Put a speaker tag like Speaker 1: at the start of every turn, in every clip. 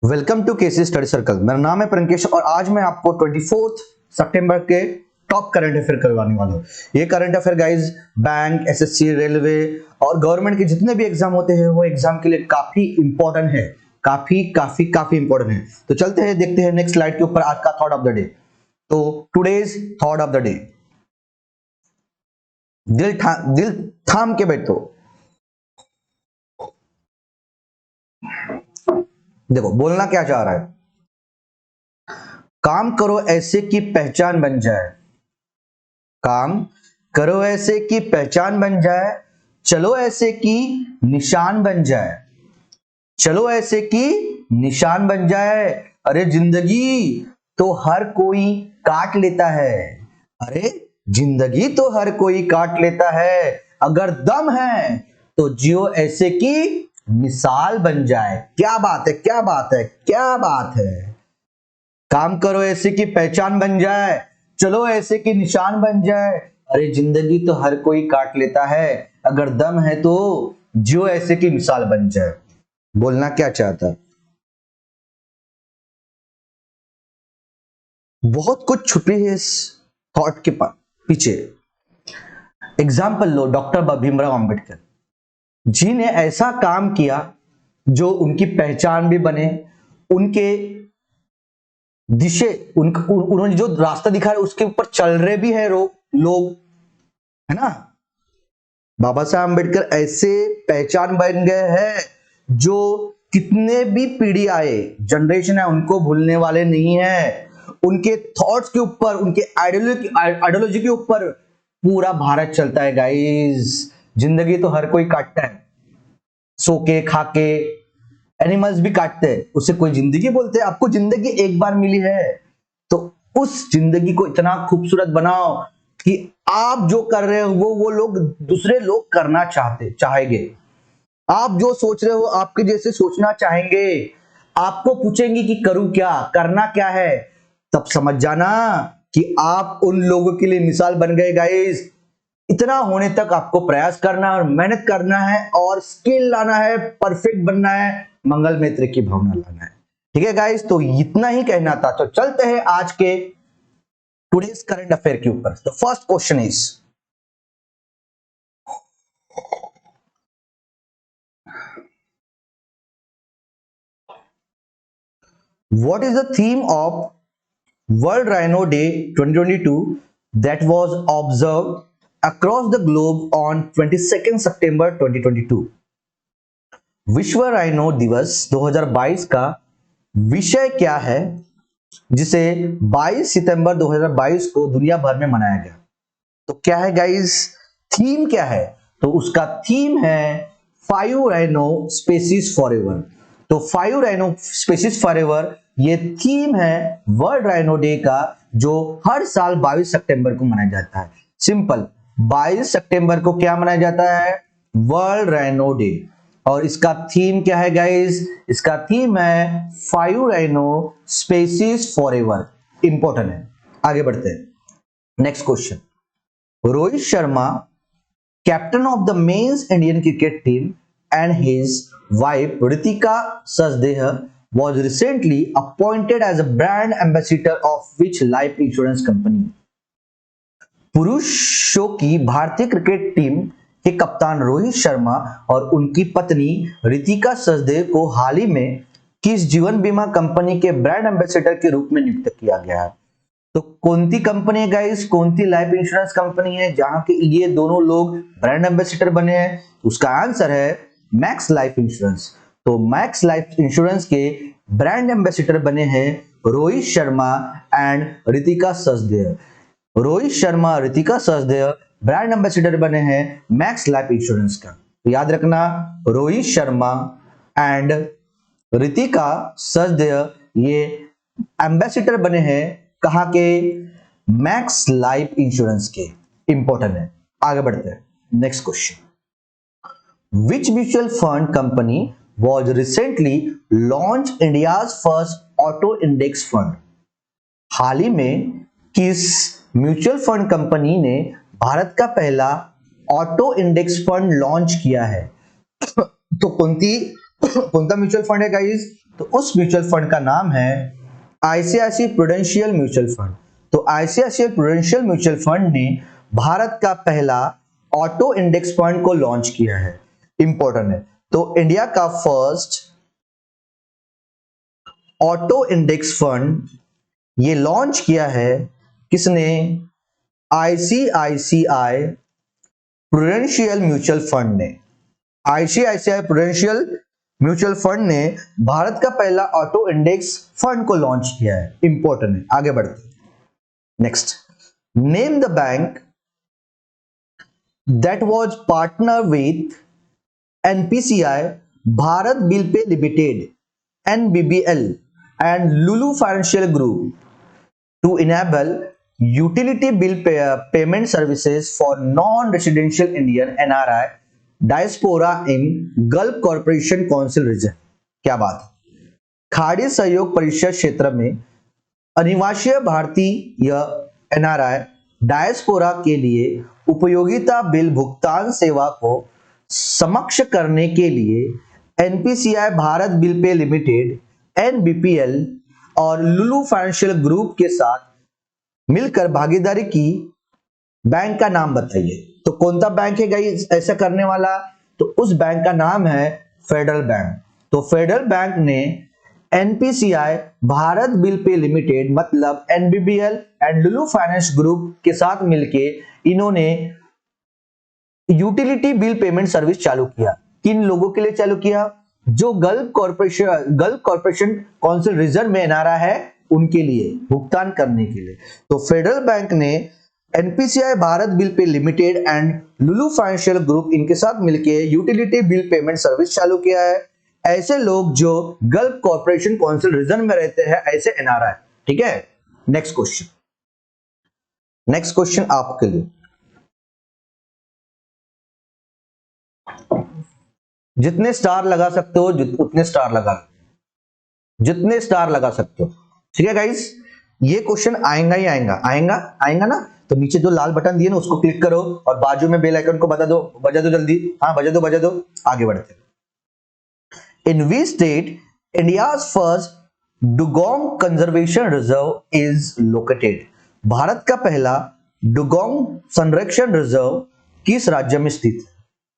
Speaker 1: Welcome to KC study circle. मेरा नाम है प्रंकेश और आज मैं आपको 24 सितंबर के टॉप करंट अफेयर करवाने वाला हूँ। ये current affair guys bank, SSC, railway और गवर्नमेंट के जितने भी एग्जाम होते हैं वो एग्जाम के लिए काफी इंपॉर्टेंट है, काफी इंपॉर्टेंट है। तो चलते हैं, देखते हैं नेक्स्ट स्लाइड के ऊपर आज का थॉट ऑफ द डे। तो today's thought of the day, दिल थाम के बैठो। देखो बोलना क्या चाह रहा है, काम करो ऐसे की पहचान बन जाए, काम करो ऐसे की पहचान बन जाए, चलो ऐसे की निशान बन जाए, चलो ऐसे की निशान बन जाए। अरे जिंदगी तो हर कोई काट लेता है, अरे जिंदगी तो हर कोई काट लेता है, अगर दम है तो जियो ऐसे की मिसाल बन जाए। क्या बात है, क्या बात है, क्या बात है। काम करो ऐसे की पहचान बन जाए, चलो ऐसे की निशान बन जाए, अरे जिंदगी तो हर कोई काट लेता है, अगर दम है तो जियो ऐसे की मिसाल बन जाए। बोलना क्या चाहता, बहुत कुछ छुपी है इस थॉट के पीछे। एग्जाम्पल लो, डॉक्टर भीमराव अंबेडकर जी ने ऐसा काम किया जो उनकी पहचान भी बने, उनके उन्होंने जो रास्ता दिखाया उसके ऊपर चल रहे भी है लोग, है ना। बाबा साहब अम्बेडकर ऐसे पहचान बन गए हैं जो कितने भी पीढ़ी आए, जनरेशन है, उनको भूलने वाले नहीं है। उनके थॉट्स के ऊपर, उनके आइडियोलॉजी के ऊपर पूरा भारत चलता है गाइस। जिंदगी तो हर कोई काटता है, सो के खा के, एनिमल्स भी काटते हैं, उसे कोई जिंदगी बोलते हैं। आपको जिंदगी एक बार मिली है तो उस जिंदगी को इतना खूबसूरत बनाओ कि आप जो कर रहे हो वो लोग, दूसरे लोग करना चाहेंगे। आप जो सोच रहे हो आपके जैसे सोचना चाहेंगे। आपको पूछेंगे कि करूं क्या, करना क्या है, तब समझ जाना कि आप उन लोगों के लिए मिसाल बन गए गाइस। इतना होने तक आपको प्रयास करना और मेहनत करना है और स्किल लाना है, परफेक्ट बनना है, मंगल मित्र की भावना लाना है। ठीक है गाइस, तो इतना ही कहना था। तो चलते हैं आज के टुडेज करंट अफेयर के ऊपर। The first question is, what is the theme of world rhino day 2022 that was observed across the globe on 22nd September 2022? विश्व राइनो दिवस 2022 का विषय क्या है जिसे 22 सितंबर 2022 को दुनिया भर में मनाया गया? तो क्या है गाइस, थीम क्या है? तो उसका थीम है 5 राइनो स्पीशीज फॉरएवर। तो 5 राइनो स्पीशीज फॉरएवर ये थीम है वर्ल्ड राइनो डे का, जो हर साल 22 सितंबर को मनाया जाता है। सिंपल, 22 सितंबर को क्या मनाया जाता है? World rhino day. और इसका थीम क्या है गाइस? इसका थीम है 5 राइनो स्पीशीज फॉरएवर। इंपॉर्टेंट है। आगे बढ़ते हैं। Next question, Rohit Sharma, captain of the men's Indian cricket team, and his wife Ritika Sachdev was recently appointed as a brand ambassador of which life insurance company? पुरुषों की भारतीय cricket team के कप्तान रोहित शर्मा और उनकी पत्नी रितिका सचदेव को हाल ही में किस जीवन बीमा कंपनी के ब्रांड एम्बेसडर के रूप में नियुक्त किया गया है? तो कौन सी कंपनी है गाइस, कौन सी लाइफ इंश्योरेंस कंपनी है जहां के ये दोनों लोग ब्रांड एम्बेसडर बने हैं? उसका आंसर है मैक्स लाइफ इंश्योरेंस। तो मैक्स लाइफ इंश्योरेंस के ब्रांड एम्बेसडर बने हैं Rohit Sharma and Ritika Sachdev. Rohit Sharma, Ritika Sachdev brand ambassador बने हैं मैक्स लाइफ इंश्योरेंस का। तो याद रखना, रोहित शर्मा एंड रितिका सचदेव ये एम्बेसडर बने हैं कहां के? मैक्स लाइफ इंश्योरेंस के। इंपॉर्टेंट है। आगे बढ़ते हैं। Next question, which mutual fund company was recently launch India's first auto index fund? हाल ही में किस म्यूचुअल फंड कंपनी ने भारत का पहला ऑटो इंडेक्स फंड लॉन्च किया है? तो कौन सा म्यूचुअल फंड है गाइस? तो उस म्यूचुअल फंड का नाम है आईसीआईसीआई प्रूडेंशियल म्यूचुअल फंड। तो आईसीआईसीआई प्रूडेंशियल म्यूचुअल फंड ने भारत का पहला ऑटो इंडेक्स फंड को लॉन्च किया है। इंपॉर्टेंट है। तो इंडिया का फर्स्ट ऑटो इंडेक्स फंड ये लॉन्च किया है किसने? आईसीआईसीआई प्रूडेंशियल म्यूचुअल फंड ने। आईसीआईसीआई प्रूडेंशियल म्यूचुअल फंड ने भारत का पहला ऑटो इंडेक्स फंड को लॉन्च किया है। इंपॉर्टेंट है। आगे बढ़ते हैं। Next, name the bank that was partner with NPCI, Bharat bill pay limited, NBBL and Lulu financial group to enable utility bill payment services for non-residential Indian NRI diaspora in Gulf Cooperation Council region। क्या बात है। खाड़ी सहयोग परिषद क्षेत्र में अनिवासी भारतीय एनआरआई डायस्पोरा के लिए उपयोगिता बिल भुगतान सेवा को समक्ष करने के लिए NPCI, Bharat bill pay limited, NBPL और लुलु फाइनेंशियल ग्रुप के साथ मिलकर भागीदारी की। बैंक का नाम बताइए। तो कौन सा बैंक है गाइस ऐसा करने वाला? तो उस बैंक का नाम है फेडरल बैंक। तो फेडरल बैंक ने NPCI, Bharat bill pay limited मतलब एनबीबीएल एंड लुलु फाइनेंस ग्रुप के साथ मिलके इन्होंने यूटिलिटी बिल पेमेंट सर्विस चालू किया। किन लोगों के लिए चालू किया? जो गल्फ कॉर्पोरेशन काउंसिल रीजन में एनआरआई है उनके लिए भुगतान करने के लिए। तो फेडरल बैंक ने NPCI, Bharat bill pay limited and Lulu financial group इनके साथ मिलके यूटिलिटी बिल पेमेंट सर्विस चालू किया है। ऐसे लोग जो गल्फ कॉर्पोरेशन काउंसिल रीजन में रहते हैं ऐसे एनआरआई। ठीक है। नेक्स्ट क्वेश्चन आपके लिए, जितने स्टार लगा सकते हो उतने स्टार लगा, जितने स्टार लगा सकते हो। ठीक है गाइस, ये क्वेश्चन आएगा ही आएगा ना। तो नीचे जो लाल बटन दिए ना उसको क्लिक करो और बाजू में बेल आइकन को बजा दो जल्दी। हाँ बजा दो। आगे बढ़ते हैं। In which state India's first Dugong Conservation Reserve is located? Bharat का पहला डुगोंग संरक्षण रिजर्व किस राज्य में स्थित है?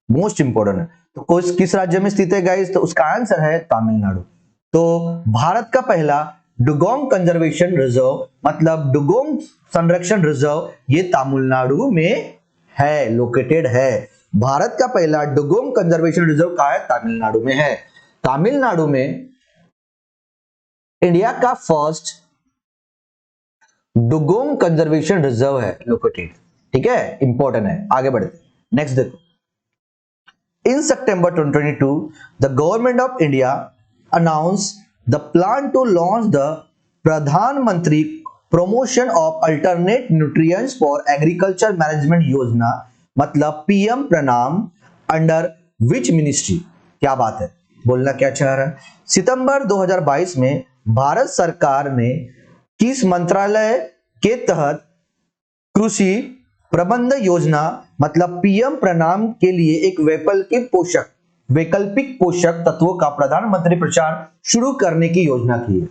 Speaker 1: मोस्ट इंपोर्टेंट है। तो किस राज्य में स्थित है गाइस? तो उसका आंसर है तमिलनाडु। तो भारत का पहला डुगोंग कंजर्वेशन रिजर्व मतलब डुगोंग संरक्षण रिजर्व ये तमिलनाडु में है, लोकेटेड है। भारत का पहला डुगोंग कंजर्वेशन रिजर्व कहां है? तमिलनाडु में है। तमिलनाडु में इंडिया का फर्स्ट डुगोंग कंजर्वेशन रिजर्व है लोकेटेड। ठीक है, इंपॉर्टेंट है। आगे बढ़ते। नेक्स्ट देखो, in September 2022 the government of India announce the plan to launch the Pradhan Mantri promotion of alternate nutrients for agriculture management Yojana मतलब पीएम प्रणाम अंडर विच मिनिस्ट्री? क्या बात है, बोलना क्या चाह रहा है? सितंबर 2022 में भारत सरकार ने किस मंत्रालय के तहत कृषि प्रबंध योजना मतलब पीएम प्रणाम के लिए एक वैकल्पिक पोषक तत्वों का प्रधानमंत्री प्रचार शुरू करने की योजना की है?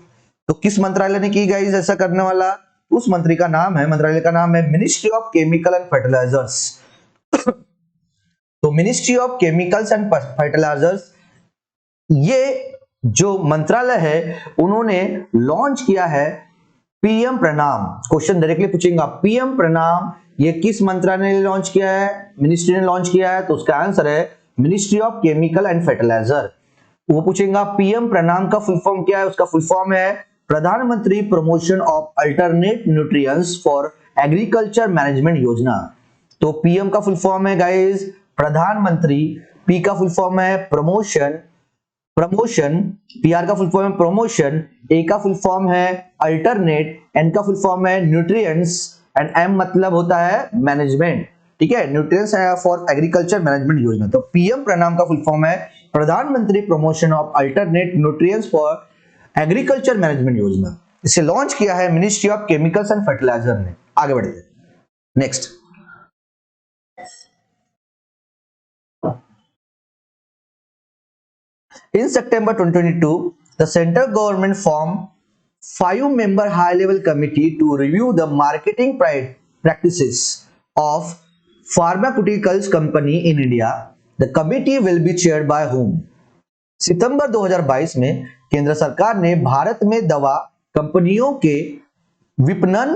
Speaker 1: तो किस मंत्रालय ने की गाइस ऐसा करने वाला? उस मंत्रालय का नाम है ministry of chemical and fertilizers. तो ministry of chemicals and fertilizers ये जो मंत्रालय है उन्होंने लॉन्च किया है पीएम प्रणाम। क्वेश्चन डायरेक्टली पूछेगा पीएम प्रणाम ये किस मंत्रालय ने लॉन्च किया है? मिनिस्ट्री ने लॉन्च किया है। तो उसका आंसर है ministry of chemical and fertiliser. वो पूछेगा पीएम प्रणाम का फुल फॉर्म क्या है? उसका फुल फॉर्म है प्रधानमंत्री promotion of alternate nutrients for agriculture management योजना। तो पीएम का फुल फॉर्म है गाइस प्रधानमंत्री, पी का फुल फॉर्म है प्रमोशन, पीआर का फुल फॉर्म है प्रमोशन, ए का फुल फॉर्म है अल्टरनेट, एन का फुल फॉर्म है न्यूट्रिएंट्स एंड एम मतलब होता है मैनेजमेंट। ठीक है, न्यूट्रिएंट्स फॉर एग्रीकल्चर मैनेजमेंट योजना। तो पीएम प्रणाम का फुल फॉर्म है प्रधानमंत्री promotion of alternate nutrients for agriculture management योजना। इसे लॉन्च किया है ministry of chemicals and fertiliser ने। आगे बढ़ते हैं। Next, in September 2022 the central government formed 5-member high-level committee to review the marketing practices of pharmaceuticals company in India. The committee will be chaired by whom? सितंबर 2022 में केंद्र सरकार ने भारत में दवा कंपनियों के विपणन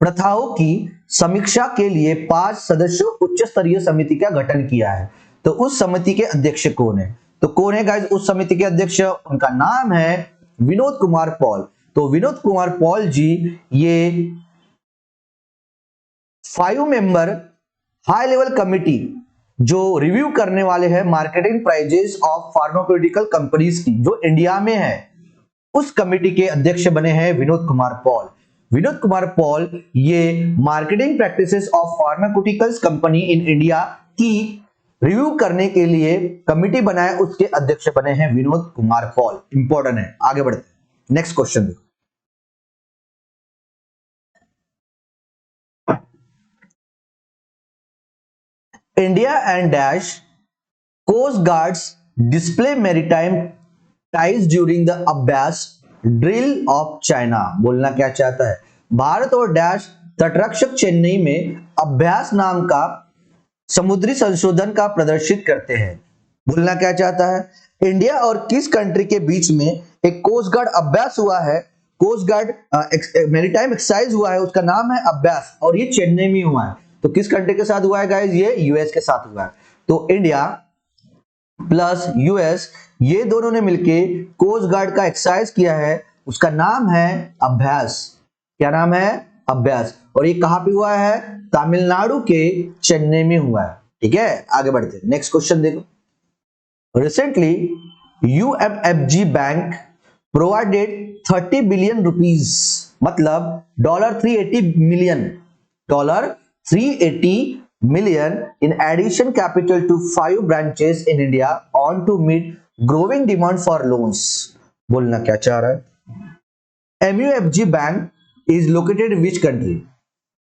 Speaker 1: प्रथाओं की समीक्षा के लिए 5 सदस्यों उच्च स्तरीय समिति का गठन किया है। तो उस समिति के अध्यक्ष कौन है? तो कौन है गाइस उस समिति के अध्यक्ष? उनका नाम है विनोद कुमार पॉल। तो विनोद कुमार पॉल जी ये 5-member हाई लेवल कमिटी जो रिव्यू करने वाले हैं marketing prices of pharmaceutical companies की जो इंडिया में है, उस कमिटी के अध्यक्ष बने हैं विनोद कुमार पॉल। विनोद कुमार पॉल ये marketing practices of pharmaceuticals company in India की रिव्यू करने के लिए कमिटी बनाए, उसके अध्यक्ष बने हैं विनोद कुमार पॉल। इंपॉर्टेंट है, आगे बढ़ते हैं। नेक्स्ट क्वेश्चन देखो। India and dash coast guards display maritime ties during the Abhyas drill of China. बोलना क्या चाहता है? भारत और डैश तटरक्षक चेन्नई में अभ्यास नाम का समुद्री संशोधन का प्रदर्शित करते हैं। बोलना क्या चाहता है? इंडिया और किस कंट्री के बीच में एक कोस्ट गार्ड अभ्यास हुआ है, कोस्ट गार्ड मैरीटाइम एक्सरसाइज हुआ है, उसका नाम है अभ्यास, और ये चेन्नई में हुआ है। तो किस कंट्री के साथ हुआ है गाइस? ये यूएस के साथ हुआ है। तो इंडिया प्लस यूएस ये दोनों ने मिलके कोस्ट गार्ड का एक्सरसाइज किया है, उसका नाम है अभ्यास। क्या नाम है? अभ्यास। और ये कहां पे हुआ है? तमिलनाडु के चेन्नई में हुआ है। ठीक है, आगे बढ़ते हैं। नेक्स्ट क्वेश्चन देखो। Recently UMFG bank provided 30 billion rupees, मतलब $380 million in addition capital to 5 branches in India on to meet growing demand for loans। बोलना क्या चाह रहा है? MUFG bank is located in which country?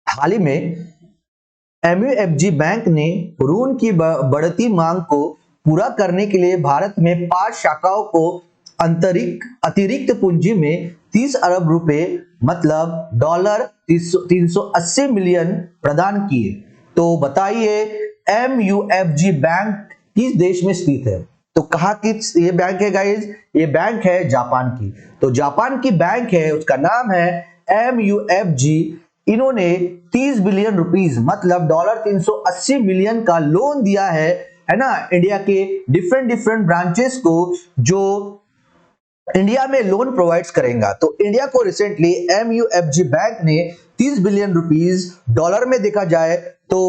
Speaker 1: हाल ही में MUFG बैंक ने ऋण की बढ़ती मांग को पूरा करने के लिए भारत में 5 शाखाओं को अतिरिक्त पूंजी में 30 अरब रुपए, मतलब $380 मिलियन प्रदान किए। तो बताइए MUFG बैंक किस देश में स्थित है? तो कहा कि ये बैंक है गाइस? ये बैंक है जापान की। तो जापान की बैंक है, उसका नाम है MUFG। इन्होंने 30 बिलियन रुपीस, मतलब $380 मिलियन का लोन दिया है ना, इंडिया के डिफरेंट ब्रांचेस को जो इंडिया में लोन प्रोवाइड्स करेगा। तो इंडिया को रिसेंटली MUFG बैंक ने 30 बिलियन रुपीस, डॉलर में देखा जाए तो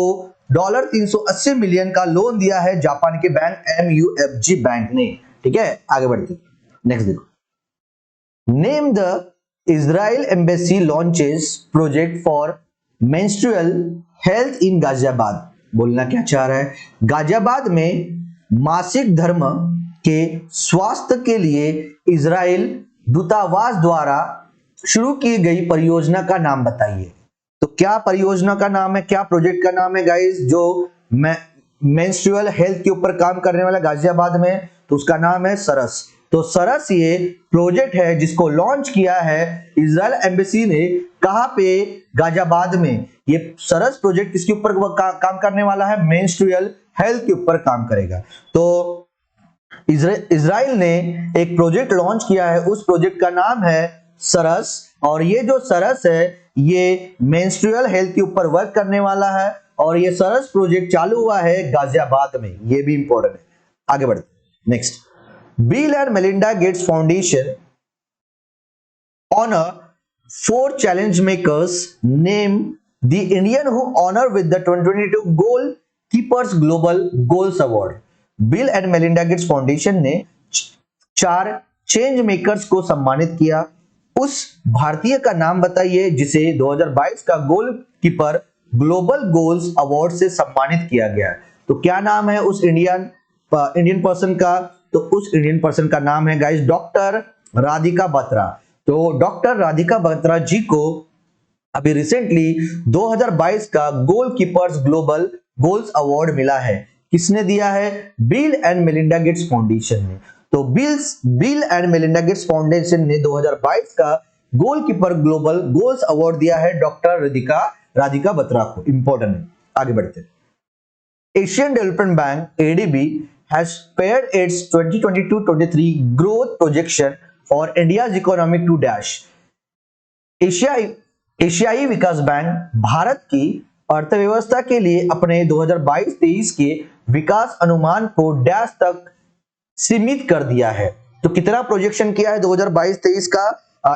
Speaker 1: $380 मिलियन का लोन दिया है जापान के बैंक MUFG बैंक ने। ठीक है, आगे बढ़ते। नेक्स्ट देखो। Name the Israel embassy launches project for menstrual health in Ghaziabad. बोलना क्या चाह रहा है? गाजियाबाद में मासिक धर्म के स्वास्थ्य के लिए इजराइल दूतावास द्वारा शुरू की गई परियोजना का नाम बताइए। तो क्या परियोजना का नाम है, क्या प्रोजेक्ट का नाम है गाइस, जो मेंस्ट्रुअल हेल्थ के ऊपर काम करने वाला गाजियाबाद में? तो उसका नाम है सरस। तो सरस ये प्रोजेक्ट है जिसको लॉन्च किया है इजराइल एम्बेसी ने। कहां पे? गाजियाबाद में। ये सरस प्रोजेक्ट किसके ऊपर काम करने वाला है? मेंस्ट्रुअल हेल्थ के ऊपर काम करेगा। तो इजराइल ने एक प्रोजेक्ट लॉन्च किया है, उस प्रोजेक्ट का नाम है सरस, और ये जो सरस है ये मेंस्ट्रुअल हेल्थ के ऊपर वर्क करने वाला है, और ये सरस प्रोजेक्ट चालू हुआ है गाजियाबाद में। ये भी इंपॉर्टेंट है, आगे बढ़ते। Next. Bill and Melinda Gates foundation honour 4 challenge makers, name the Indian who honour with the 2022 goalkeepers global goals award. Bill and Melinda Gates foundation ने 4 चेंज मेकर्स को सम्मानित किया। उस भारतीय का नाम बताइए जिसे 2022 का goal keeper global goals award से सम्मानित किया गया। तो क्या नाम है उस इंडियन पर्सन का? तो उस इंडियन पर्सन का नाम है गाइस डॉक्टर राधिका बत्रा। तो डॉक्टर राधिका बत्रा जी को अभी रिसेंटली 2022 का गोल कीपर्स ग्लोबल गोल्स अवार्ड मिला है। किसने दिया है? Bill and Melinda Gates foundation ने। तो bill and Melinda Gates foundation ने 2022 का गोलकीपर ग्लोबल गोल्स अवार्ड दिया है डॉक्टर राधिका बत्रा को। इंपॉर्टेंट है, आगे बढ़ते हैं। Asian development bank ADB has spared its 2022-23 growth projection for India's economic to dash। एशियाई विकास बैंक भारत की अर्थव्यवस्था के लिए अपने 2022-23 के विकास अनुमान को डैश तक सीमित कर दिया है। तो कितना प्रोजेक्शन किया है 2022-23 का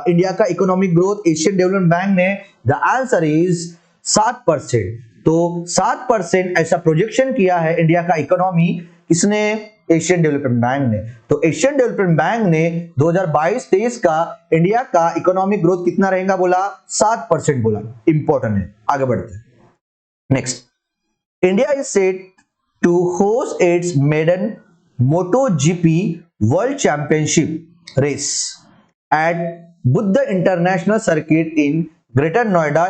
Speaker 1: इंडिया का economic growth Asian development bank ने? The answer is 7%। तो 7% ऐसा प्रोजेक्शन किया है इंडिया का इकोनॉमी, किसने? एशियन डेवलपमेंट बैंक ने। तो एशियन डेवलपमेंट बैंक ने 2022-23 का इंडिया का इकोनॉमिक ग्रोथ कितना रहेगा बोला? 7% बोला। इंपॉर्टेंट है, आगे बढ़ते हैं। Next, India is set to host its maiden MotoGP world championship race at Buddh international circuit in greater Noida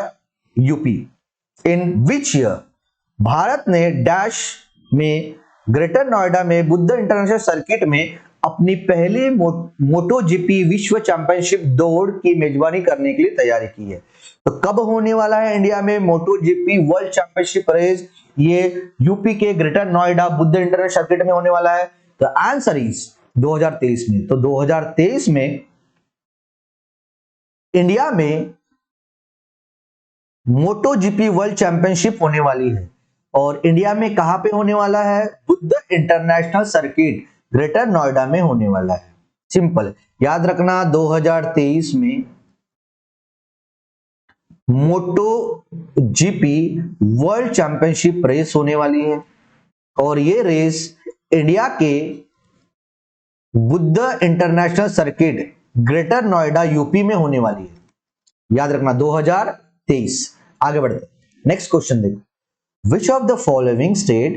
Speaker 1: UP in which year? Bharat ने डैश में ग्रेटर नोएडा में बुद्ध इंटरनेशनल सर्किट में अपनी पहली MotoGP विश्व चैंपियनशिप दौड़ की मेजबानी करने के लिए तैयारी की है। तो कब होने वाला है इंडिया में MotoGP वर्ल्ड चैंपियनशिप रेस? ये यूपी के greater Noida Buddha international circuit में होने वाला है। तो आंसर इज 2023 में। तो 2023 में इंडिया में MotoGP वर्ल्ड चैंपियनशिप होने वाली है और इंडिया में कहां पे होने वाला है? Buddha international circuit greater Noida में होने वाला है। सिंपल, याद रखना 2023 में MotoGP वर्ल्ड चैंपियनशिप रेस होने वाली है और ये रेस इंडिया के Buddha international circuit greater Noida UP में होने वाली है। याद रखना 2023। आगे बढ़ते, नेक्स्ट क्वेश्चन देखो। Which of the following state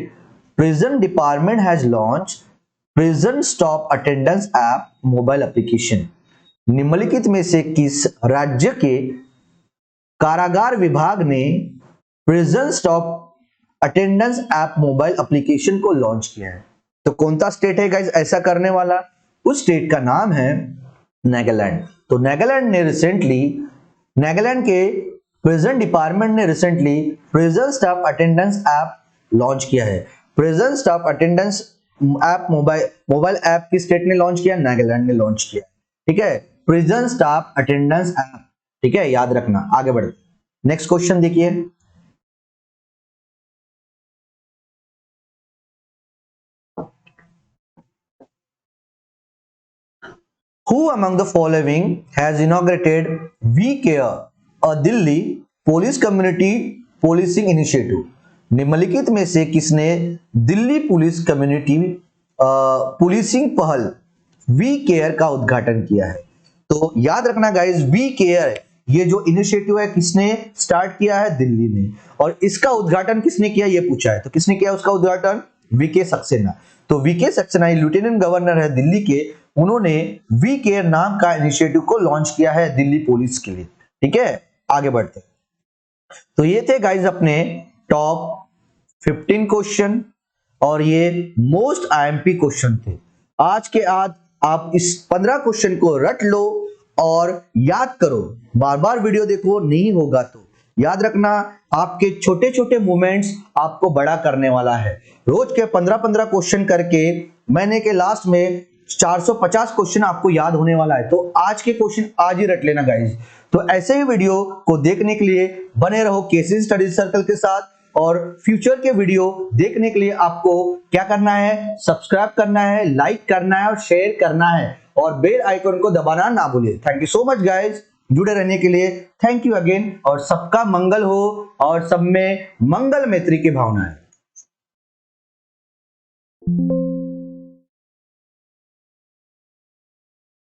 Speaker 1: prison department has launched prison stop attendance app mobile application? निम्नलिखित में से किस राज्य के कारागार विभाग ने prison stop attendance app mobile application को लॉन्च किया है? तो कौन सा स्टेट है गाइस ऐसा करने वाला? उस स्टेट का नाम है नागालैंड। तो नागालैंड के प्रिजन डिपार्टमेंट ने recently prison staff attendance app launch किया है। Prison staff attendance app mobile app किस स्टेट ने लॉन्च किया? नागालैंड ने लॉन्च किया। ठीक है, प्रिजन स्टाफ अटेंडेंस ऐप। ठीक है, याद रखना। आगे बढ़ते, नेक्स्ट क्वेश्चन देखिए। Who among the following has inaugurated We Care, a Delhi police community policing initiative? निम्नलिखित में से किसने दिल्ली पुलिस कम्युनिटी पुलिसिंग पहल वी केयर का उद्घाटन किया है? तो याद रखना गाइस, वी केयर ये जो इनिशिएटिव है किसने स्टार्ट किया है? दिल्ली ने। और इसका उद्घाटन किसने किया ये पूछा है, तो किसने किया उसका उद्घाटन? वीके सक्सेना। तो वीके सक्सेना लेफ्टिनेंट गवर्नर है दिल्ली के, उन्होंने वी केयर नाम का इनिशिएटिव को लॉन्च किया है दिल्ली पुलिस के लिए। ठीक है, आगे बढ़ते। तो ये थे गाइज अपने टॉप 15 क्वेश्चन और ये मोस्ट आईएमपी क्वेश्चन थे। आज के आज आप इस 15 क्वेश्चन को रट लो और याद करो, बार बार वीडियो देखो, नहीं होगा तो याद रखना आपके छोटे छोटे मूवमेंट्स आपको बड़ा करने वाला है। रोज के 15-15 क्वेश्चन करके महीने के लास्ट में 450 क्वेश्चन आपको याद होने वाला है। तो आज के क्वेश्चन आज ही रट लेना गाइज। तो ऐसे ही वीडियो को देखने के लिए बने रहो केसी स्टडी सर्कल के साथ, और फ्यूचर के वीडियो देखने के लिए आपको क्या करना है? सब्सक्राइब करना है, लाइक करना है और शेयर करना है और बेल आइकन को दबाना ना भूलिए। Thank you so much guys जुड़े रहने के लिए। थैंक यू अगेन, और सबका मंगल हो और सब में मंगल मैत्री की भावना है।